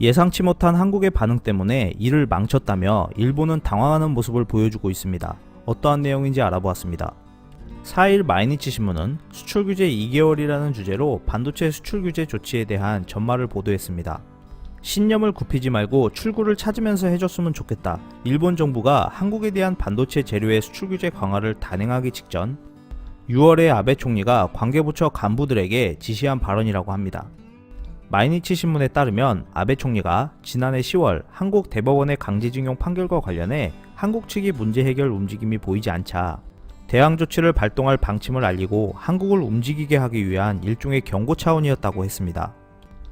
예상치 못한 한국의 반응 때문에 이를 망쳤다며 일본은 당황하는 모습을 보여주고 있습니다. 어떠한 내용인지 알아보았습니다. 4일 마이니치 신문은 수출 규제 2개월이라는 주제로 반도체 수출 규제 조치에 대한 전말을 보도했습니다. 신념을 굽히지 말고 출구를 찾으면서 해줬으면 좋겠다. 일본 정부가 한국에 대한 반도체 재료의 수출 규제 강화를 단행하기 직전 6월에 아베 총리가 관계부처 간부들에게 지시한 발언이라고 합니다. 마이니치 신문에 따르면 아베 총리가 지난해 10월 한국 대법원의 강제징용 판결과 관련해 한국 측이 문제 해결 움직임이 보이지 않자 대항 조치를 발동할 방침을 알리고 한국을 움직이게 하기 위한 일종의 경고 차원이었다고 했습니다.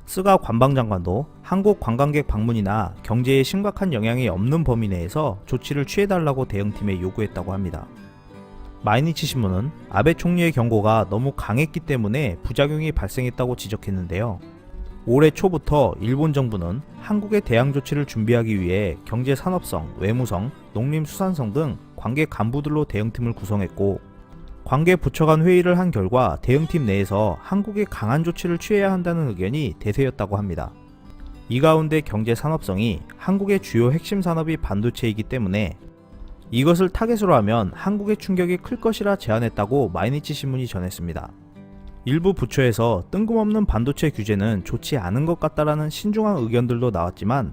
스가 관방장관도 한국 관광객 방문이나 경제에 심각한 영향이 없는 범위 내에서 조치를 취해달라고 대응팀에 요구했다고 합니다. 마이니치 신문은 아베 총리의 경고가 너무 강했기 때문에 부작용이 발생했다고 지적했는데요. 올해 초부터 일본 정부는 한국의 대항 조치를 준비하기 위해 경제산업성, 외무성, 농림수산성 등 관계 간부들로 대응팀을 구성했고 관계 부처 간 회의를 한 결과 대응팀 내에서 한국에 강한 조치를 취해야 한다는 의견이 대세였다고 합니다. 이 가운데 경제산업성이 한국의 주요 핵심 산업이 반도체이기 때문에 이것을 타겟으로 하면 한국의 충격이 클 것이라 제안했다고 마이니치 신문이 전했습니다. 일부 부처에서 뜬금없는 반도체 규제는 좋지 않은 것 같다라는 신중한 의견들도 나왔지만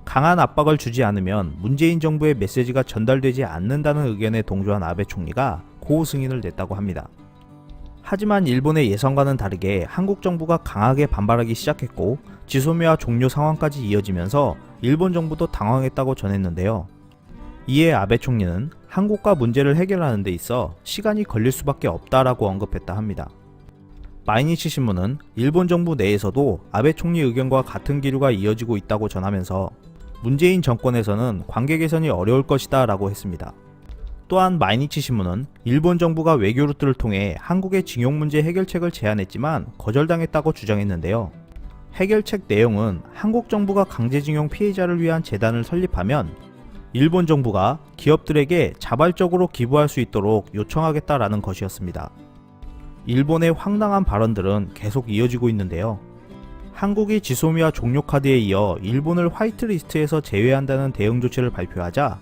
강한 압박을 주지 않으면 문재인 정부의 메시지가 전달되지 않는다는 의견에 동조한 아베 총리가 고우 승인을 냈다고 합니다. 하지만 일본의 예상과는 다르게 한국 정부가 강하게 반발하기 시작했고 지소미아 종료 상황까지 이어지면서 일본 정부도 당황했다고 전했는데요. 이에 아베 총리는 한국과 문제를 해결하는 데 있어 시간이 걸릴 수밖에 없다라고 언급했다 합니다. 마이니치 신문은 일본 정부 내에서도 아베 총리 의견과 같은 기류가 이어지고 있다고 전하면서 문재인 정권에서는 관계 개선이 어려울 것이다 라고 했습니다. 또한 마이니치 신문은 일본 정부가 외교 루트를 통해 한국의 징용 문제 해결책을 제안했지만 거절당했다고 주장했는데요. 해결책 내용은 한국 정부가 강제징용 피해자를 위한 재단을 설립하면 일본 정부가 기업들에게 자발적으로 기부할 수 있도록 요청하겠다라는 것이었습니다. 일본의 황당한 발언들은 계속 이어지고 있는데요. 한국이 지소미아 종료 카드에 이어 일본을 화이트리스트에서 제외한다는 대응 조치를 발표하자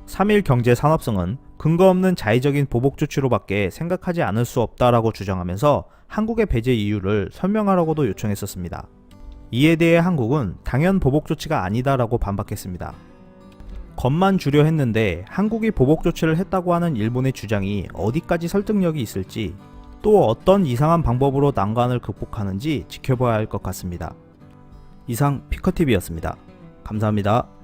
3일 경제산업성은 근거 없는 자의적인 보복 조치로밖에 생각하지 않을 수 없다라고 주장하면서 한국의 배제 이유를 설명하라고도 요청했었습니다. 이에 대해 한국은 당연 보복 조치가 아니다라고 반박했습니다. 겉만 주려 했는데 한국이 보복 조치를 했다고 하는 일본의 주장이 어디까지 설득력이 있을지 또 어떤 이상한 방법으로 난관을 극복하는지 지켜봐야 할 것 같습니다. 이상 피커TV였습니다. 감사합니다.